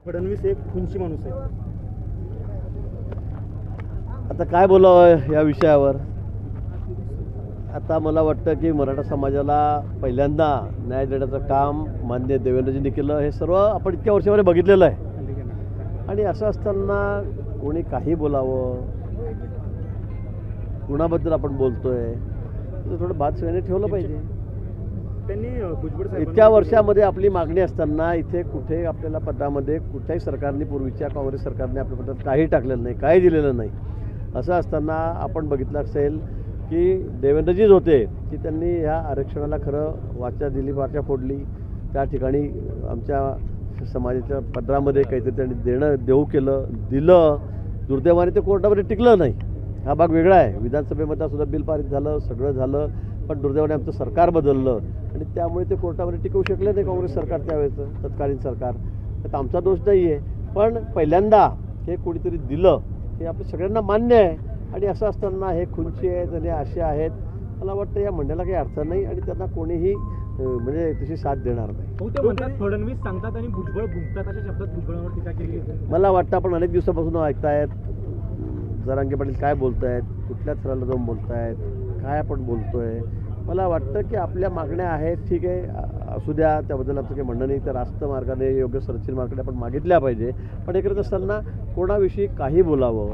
फडणवीस एक खुंची माणूस आहे. आता काय बोलावं या विषयावर. आता मला वाटतं की मराठा समाजाला पहिल्यांदा न्याय देण्याचं काम माननीय देवेंद्रजींनी केलं. हे सर्व आपण इतक्या वर्षामध्ये बघितलेलं आहे. आणि असं असताना कोणी काही बोलावं, कुणाबद्दल आपण बोलतोय, तर थोडं बात सगळ्यांनी ठेवलं पाहिजे. त्यांनी भुजबळ इतक्या वर्षामध्ये आपली मागणी असताना इथे कुठे आपल्याला पदामध्ये कुठल्याही सरकारने, पूर्वीच्या काँग्रेस सरकारने आपल्या पदात काही टाकलेलं नाही, काही दिलेलं नाही. असं असताना आपण बघितलं असेल की देवेंद्रजीच होते की त्यांनी ह्या आरक्षणाला खरं वाचा दिली, वाचा फोडली. त्या ठिकाणी आमच्या समाजाच्या पदरामध्ये काहीतरी त्यांनी देऊ केलं, दिलं. दुर्दैवाने ते कोर्टामध्ये टिकलं नाही. हा भाग वेगळा आहे. विधानसभेमध्ये सुद्धा बिल पारित झालं, सगळं झालं, पण दुर्दैवाने आमचं सरकार बदललं आणि त्यामुळे ते कोर्टामध्ये टिकवू शकले नाही काँग्रेस सरकार त्यावेळेचं तत्कालीन सरकार. तर आमचा दोष नाही आहे. पण पहिल्यांदा हे कोणीतरी दिलं हे आपल्या सगळ्यांना मान्य आहे. आणि असं असताना हे खुंची आहेत आणि असे आहेत, मला वाटतं या म्हणण्याला काही अर्थ नाही आणि त्यांना कोणीही म्हणजे तशी साथ देणार नाही. ते म्हणतात फडणवीस सांगतात आणि भुजबळ भुंकतात, अशा शब्दात भुजबळावर टीका केली. मला वाटतं आपण अनेक दिवसापासून ऐकतायत जरांगे पाटील काय बोलतायत, कुठल्या थराला जाऊन बोलतायत, काय आपण बोलतोय. मला वाटतं की आपल्या मागण्या आहेत, ठीक आहे, असू द्या, त्याबद्दल आमचं काही म्हणणं नाही. तर रास्त मार्गाने, योग्य संरक्षण मार्गाने आपण मागितल्या पाहिजे. पण हे करत असताना कोणाविषयी काही बोलावं.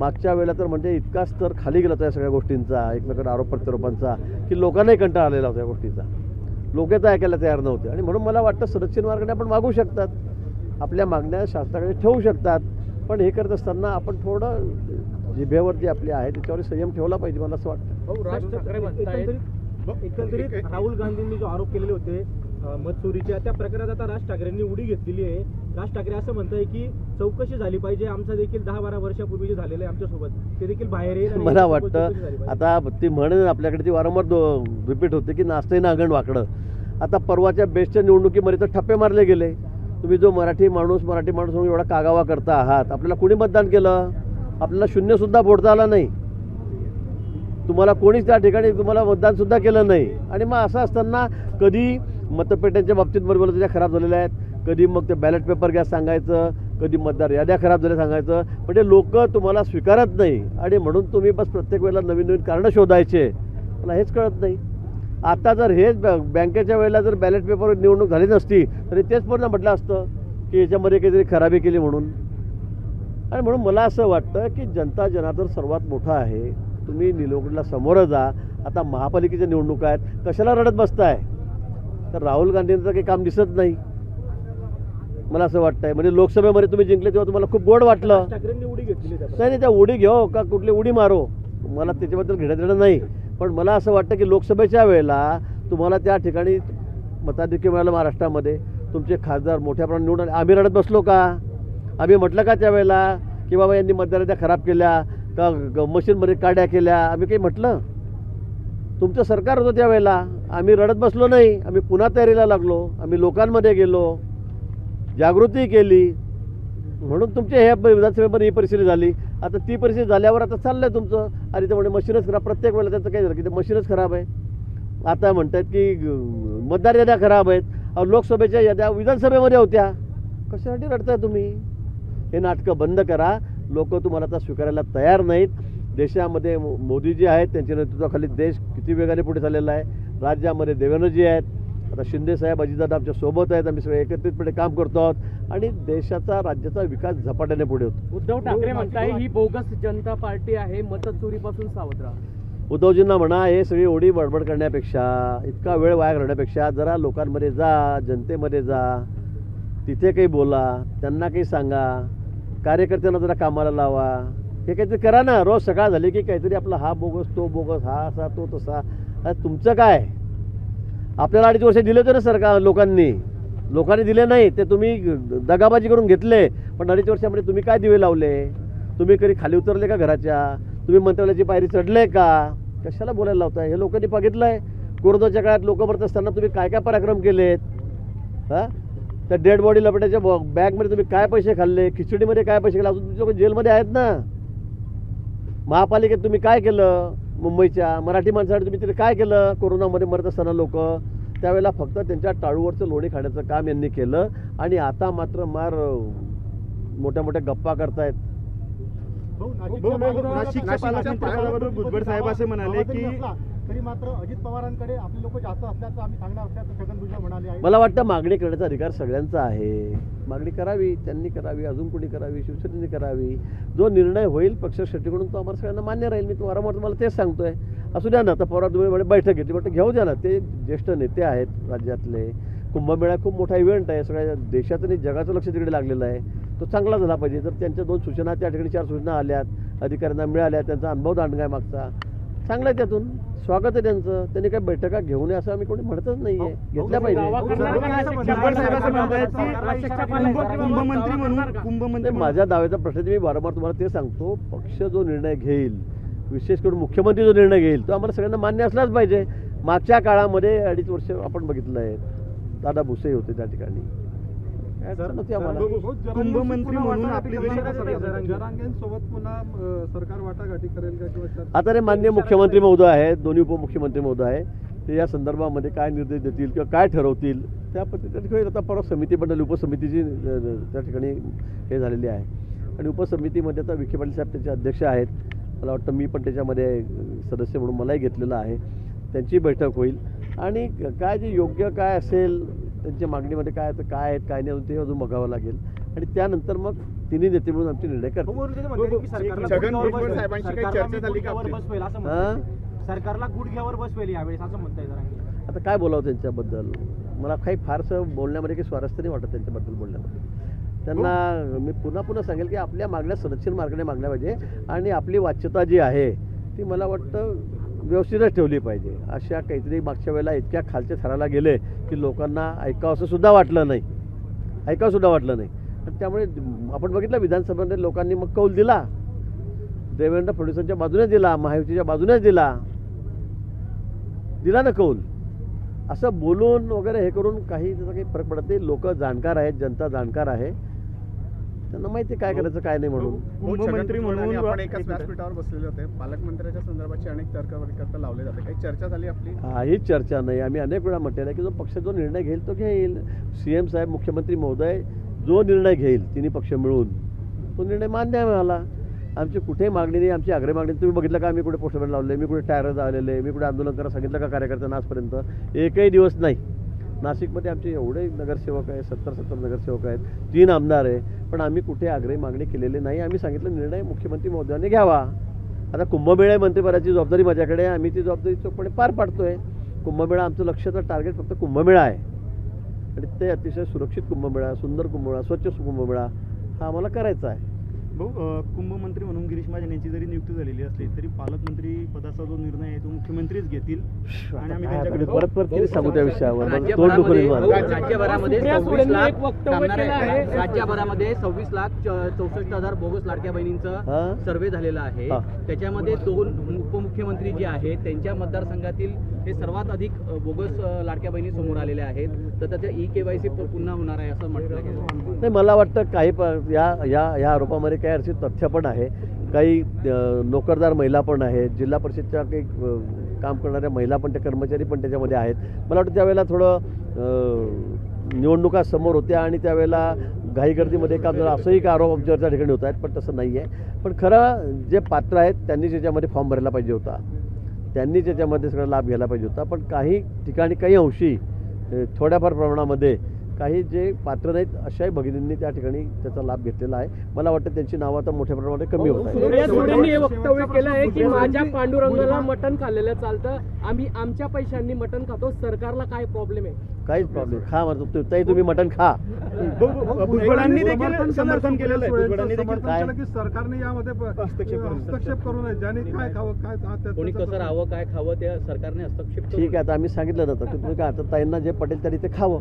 मागच्या वेळेला तर म्हणजे इतका स्तर खाली गेला होता या सगळ्या गोष्टींचा, एकमेकांना आरोप प्रत्यारोपांचा, की लोकांनाही कंटाळा आलेला होता या गोष्टीचा. लोक तर ऐकायला तयार नव्हते. आणि म्हणून मला वाटतं संरक्षण मार्गाने आपण मागू शकतात, आपल्या मागण्या शासनाकडे ठेवू शकतात. पण हे करत असताना आपण थोडं जिभेवर जे आपले आहे त्याच्यावर संयम ठेवला पाहिजे, मला असं वाटतं. एकंदरीत राहुल गांधींनी जो आरोप केलेले होते मत चोरीच्या, त्या प्रकारात आता राज ठाकरेंनी उडी घेतलेली आहे. राज ठाकरे असं म्हणताय की चौकशी झाली पाहिजे. आमचा देखील 10-12 वर्षापूर्वी जे झालेलं आहे आमच्यासोबत ते देखील बाहेर येईल. मला वाटतं आता ती म्हण आपल्याकडे ती वारंवार रिपीट होते की नाचतंय नांगण वाकडं. आता परवाच्या बेस्टच्या निवडणुकीमध्ये तर ठप्पे मारले गेले. तुम्ही जो मराठी माणूस म्हणून एवढा कागावा करता आहात, आपल्याला कोणी मतदान केलं? आपल्याला शून्यसुद्धा फोडता आला नाही. तुम्हाला कोणीच त्या ठिकाणी तुम्हाला मतदानसुद्धा केलं नाही. आणि मग असं असताना कधी मतपेट्यांच्या बाबतीत बरोबर त्या खराब झालेल्या आहेत, कधी मग ते बॅलेट पेपर घ्या सांगायचं, कधी मतदार याद्या खराब झाल्या सांगायचं. म्हणजे लोक तुम्हाला स्वीकारत नाही आणि म्हणून तुम्ही बस प्रत्येक वेळेला नवीन नवीन कारणं शोधायचे. मला हेच कळत नाही. आता जर हेच बँकेच्या वेळेला जर बॅलेट पेपर निवडणूक झाली नसती तरी तेच पूर्ण म्हटलं असतं की याच्यामध्ये काहीतरी खराबी केली म्हणून. आणि म्हणून मला असं वाटतं की जनता जनार्दन सर्वात मोठा आहे. तुम्ही निवडणुकीला समोरं जा. आता महापालिकेच्या निवडणुका आहेत, कशाला रडत बसताय? तर राहुल गांधींचं काही काम दिसत नाही मला असं वाटतंय. म्हणजे लोकसभेमध्ये तुम्ही जिंकले तेव्हा तुम्हाला खूप गोड वाटलं. ठाकरेंनी उडी घेतली नाही, त्या उडी घेऊ का कुठली उडी मारो, मला त्याच्याबद्दल घेण्यात येणं नाही. पण मला असं वाटतं की लोकसभेच्या वेळेला तुम्हाला त्या ठिकाणी मताधिक्य मिळालं महाराष्ट्रामध्ये, तुमचे खासदार मोठ्या प्रमाणात निवडून आले. आम्ही रडत बसलो का? आम्ही म्हटलं का त्यावेळेला की बाबा यांनी मतदारांच्या खराब केल्या का मशीनमध्ये काड्या केल्या? आम्ही काही म्हटलं? तुमचं सरकार होतं त्यावेळेला. आम्ही रडत बसलो नाही. आम्ही पुन्हा तयारीला लागलो. आम्ही लोकांमध्ये गेलो, जागृती केली. म्हणून तुमच्या ह्या विधानसभेमध्ये ही परिस्थिती झाली. आता ती परिस्थिती झाल्यावर आता चाललं आहे तुमचं. आणि ते म्हणजे मशीनच खराब. प्रत्येक वेळेला त्यांचं काय झालं की ते मशीनच खराब आहे. आता म्हणतात की मतदार याद्या खराब आहेत. लोकसभेच्या याद्या विधानसभेमध्ये होत्या. कशासाठी रडताय तुम्ही? हे नाटकं बंद करा. लोक तुम्हाला आता स्वीकारायला तयार नाहीत. देशामध्ये मोदीजी आहेत, त्यांच्या नेतृत्वाखाली देश किती वेगाने पुढे चाललेला आहे. राज्यामध्ये देवेंद्रजी आहेत, आता शिंदेसाहेब, अजितदादा आमच्या सोबत आहेत. आम्ही सगळे एकत्रितपणे काम करतो आहोत आणि देशाचा, राज्याचा विकास झपाट्याने पुढे होतो. उद्धव ठाकरे म्हणताय ही बोगस जनता पार्टी आहे, मतचोरीपासून सावध राहा. उद्धवजींना म्हणा, हे सगळी ओढी बडबड करण्यापेक्षा, इतका वेळ वाया घालण्यापेक्षा जरा लोकांमध्ये जा, जनतेमध्ये जा, तिथे काही बोला, त्यांना काही सांगा, कार्यकर्त्यांना जरा कामाला लावा. हे काहीतरी करा ना. रोज सकाळ झाली की काहीतरी आपला हा बोगस, तो बोगस, हा असा, तो तसा. तुमचं काय? आपल्याला 2.5 वर्ष दिले होते ना सरकार, लोकांनी दिले नाही. ते तुम्ही दगाबाजी करून घेतले. पण 2.5 वर्षामध्ये तुम्ही काय दिवे लावले? तुम्ही कधी खाली उतरले का घराच्या? तुम्ही मंत्रालयाची पायरी चढले का? कशाला बोलायला लावताय? हे लोकांनी बघितलं आहे. कोरोनाच्या काळात लोक मरत असताना तुम्ही काय काय पराक्रम केलेत. हां, त्या डेड बॉडी लपटाच्या बॅगमध्ये तुम्ही काय पैसे खाल्ले, खिचडीमध्ये काय पैसे खाल्ले, अजून तुमचे लोक जेलमध्ये आहेत ना. महापालिकेत तुम्ही काय केलं? मुंबईच्या मराठी माणसासाठी तुम्ही तिथे काय केलं? कोरोनामध्ये मरत असताना लोक त्यावेळेला फक्त त्यांच्या टाळूवरचं लोणी खाण्याचं काम यांनी केलं आणि आता मात्र मार मोठ्या मोठ्या गप्पा करतायत. नाशिकच्या पालकमंत्रीपदावर भुजबळ साहेब असे म्हणाले की तरी मात्र अजित पवारांकडे आपले लोक जास्त असल्याचं आम्ही सांगणार असल्याचं छगन भुजबळ म्हणाले आहे. मला वाटतं मागणी करण्याचा अधिकार सगळ्यांचा आहे. मागणी करावी, त्यांनी करावी, अजून कोणी करावी, शिवसेनेने करावी. जो निर्णय होईल पक्षश्रेष्ठीकडून तो आम्हाला सगळ्यांना मान्य राहील. मी वारंवार तुम्हाला तेच सांगतोय. असू द्या ना, आता पवार तुम्ही म्हणे बैठक घेतली, म्हटलं घेऊ द्या ना. ते ज्येष्ठ नेते आहेत राज्यातले. कुंभमेळा खूप मोठा इव्हेंट आहे, सगळ्या देशाचं आणि जगाचं लक्ष तिकडे लागलेलं आहे. तो चांगला झाला पाहिजे. जर त्यांच्या 2 सूचना त्या ठिकाणी 4 सूचना आल्यात, अधिकाऱ्यांना मिळाल्या, त्यांचा अनुभव दांडगा आहे मागचा, चांगला आहे, त्यातून स्वागत आहे त्यांचं. त्यांनी काही बैठका घेऊ नये असं आम्ही कोणी म्हणतच नाहीये. घेतल्या पाहिजे. माझ्या दाव्याचा प्रश्न मी वारंवार तुम्हाला ते सांगतो. पक्ष जो निर्णय घेईल, विशेष करून मुख्यमंत्री जो निर्णय घेईल, तो आम्हाला सगळ्यांना मान्य असलाच पाहिजे. मागच्या काळामध्ये 2.5 वर्ष आपण बघितलं आहे, दादा भुसे होते त्या ठिकाणी. कुंभमंत्री म्हणून आपली जरांगेंसोबत पुन्हा सरकार वाटाघाटी करेल का किंवा आता रे माननीय मुख्यमंत्री महोदय आहेत, दोन्ही उपमुख्यमंत्री महोदय आहे, ते या संदर्भामध्ये काय निर्देश देतील किंवा काय ठरवतील त्या पद्धतीने होईल. आता परत समिती मंडळ उपसमितीची त्या ठिकाणी हे झालेली आहे आणि उपसमितीमध्ये आता विखे पाटील साहेब त्याचे अध्यक्ष आहेत. मला वाटतं मी पण त्याच्यामध्ये सदस्य म्हणून मलाही घेतलेलं आहे. त्यांची बैठक होईल आणि काय जे योग्य काय असेल त्यांच्या मागणीमध्ये काय आहेत काय नाही ते अजून बघावं लागेल आणि त्यानंतर मग तिन्ही नेते म्हणून आमचे निर्णय करतील. सरकारला गुडघ्यावर बसवेल यावेळेस असं म्हणताय जरांगे. आता काय बोलावं त्यांच्याबद्दल, मला काही फारसं बोलण्यामध्ये काही स्वारस्य नाही वाटत त्यांच्याबद्दल बोलण्यामध्ये. त्यांना मी पुन्हा सांगेल की आपल्या मागण्या संरक्षण मार्गाने मागल्या पाहिजे आणि आपली वाच्यता जी आहे ती मला वाटतं व्यवस्थितच ठेवली पाहिजे. अशा काहीतरी मागच्या वेळेला इतक्या खालच्या थराला गेले की लोकांना ऐकावंसं सुद्धा वाटलं नाही. आणि त्यामुळे आपण बघितलं विधानसभेमध्ये लोकांनी मग कौल दिला, देवेंद्र फडणवीसांच्या बाजूने दिला, महायुतीच्या बाजूनेच दिला ना कौल. असं बोलून वगैरे हे करून काही त्याचा काही फरक पडत नाही. लोक जाणकार आहेत, जनता जाणकार आहे, त्यांना माहिती काय करायचं काय नाही म्हणून. मुख्यमंत्री म्हणून आपण एकाच व्यासपीठावर बसलेले होते. पालकमंत्र्याच्या संदर्भाची अनेक तर्क लावले जाते. काही चर्चा झाली आपली? काहीच चर्चा नाही. आम्ही अनेक वेळा म्हटलेलं आहे की जो पक्ष जो निर्णय घेईल तो घेईल. CM साहेब, मुख्यमंत्री महोदय जो निर्णय घेईल तिन्ही पक्ष मिळून तो निर्णय मान्य आहे मला. आमची कुठेही मागणी नाही, आमची आग्रह मागणी. तुम्ही बघितलं का मी कुठे पोस्टरमॅन लावले, मी कुठे टायर लावलेले, मी कुठे आंदोलन करायला सांगितलं का कार्यकर्त्यांना आजपर्यंत? एकही दिवस नाही. नाशिकमध्ये आमचे एवढे नगरसेवक आहेत, 70 नगरसेवक आहेत, 3 आमदार आहे, पण आम्ही कुठे आग्रही मागणी केलेली नाही. आम्ही सांगितलं निर्णय मुख्यमंत्री महोदयांनी घ्यावा. आता कुंभमेळा मंत्रिपदाची जबाबदारी माझ्याकडे आहे, आम्ही ती जबाबदारी चोखपणे पार पाडतोय. कुंभमेळा आमचं लक्ष्याचं टार्गेट फक्त कुंभमेळा आहे आणि ते अतिशय सुरक्षित कुंभमेळा, सुंदर कुंभमेळा, स्वच्छ कुंभमेळा हा आम्हाला करायचा आहे. कुंभमंत्री म्हणून गिरीश महाजन यांची जरी नियुक्ती झालेली असली तरी पालकमंत्री पदाचा जो निर्णय आहे तो मुख्यमंत्रीच घेतील आणि आम्ही त्यांच्याकडे परत किती सांगू त्या विषयावर राज्यभरामध्ये 26,64,000 बोगस लाडक्या बहिणींचा सर्वे झालेला आहे. त्याच्यामध्ये 2 उपमुख्यमंत्री जे आहेत त्यांच्या मतदारसंघातील हे सर्वात अधिक बोगस लाडक्या बहिणी समोर आलेल्या आहेत. तर त्याच्या EKYC पुन्हा होणार आहे असं म्हटलं गेलं. नाही, मला वाटतं काही या आरोपामध्ये काही अशी तथ्य पण आहे. काही नोकरदार महिला पण आहेत, जिल्हा परिषदच्या काही काम करणाऱ्या महिला पण, त्या कर्मचारी पण त्याच्यामध्ये आहेत. मला वाटतं त्यावेळेला थोडं निवडणुका समोर होत्या आणि त्यावेळेला घाईगर्दीमध्ये काम झालं असंही एक आरोप आमच्यावर त्या ठिकाणी होत आहेत, पण तसं नाही आहे. पण खरं जे पात्र आहेत त्यांनी त्याच्यामध्ये फॉर्म भरायला पाहिजे होता, त्यांनी त्याच्यामध्ये सगळा लाभ घ्यायला पाहिजे होता. पण काही ठिकाणी काही अंशी थोड्याफार प्रमाणामध्ये काही जे पात्र नाहीत अशाही भगिनींनी त्या ठिकाणी त्याचा लाभ घेतलेला आहे. मला वाटतं त्यांची नावं आता मोठ्या प्रमाणात कमी होत आहेत. सूर्या सुळेंनी हे वक्तव्य केलं आहे की माझ्या पांडुरंगाला मटण खाल्लेलं चालतं, आम्ही आमच्या पैशांनी मटण खातो, सरकारला काय प्रॉब्लेम आहे? काहीच प्रॉब्लेम खा म्हणतो ताई, तुम्ही मटण खा. भुजबळांनी देखील समर्थन केलेलं आहे. भुजबळांनी देखील काय की सरकारने यामध्ये हस्तक्षेप करू नये, ज्याने काय खावं काय कोणी कसं राहावं काय खावं त्या सरकारने हस्तक्षेप करू ठीक आहे. आता आम्ही सांगितलं नव्हतं की तुम्ही काय आता ताईंना जे पटेल तरी ते खावं.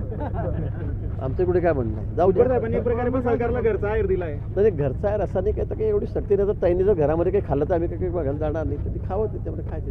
आमचं कुठे काय म्हणणं आहे, जाऊ द्या. साहेबांनी एक प्रकारे पण सरकारला घरचा आहेर दिलाय. तर घरचा आहे असा नाही काय, तर काही एवढी सक्ती नाही. तर ताईंनी जर घरामध्ये काही खाल्लं तर आम्ही काही बघायला जाणार नाही, तर ती खावं, त्याच्यामध्ये खायचं.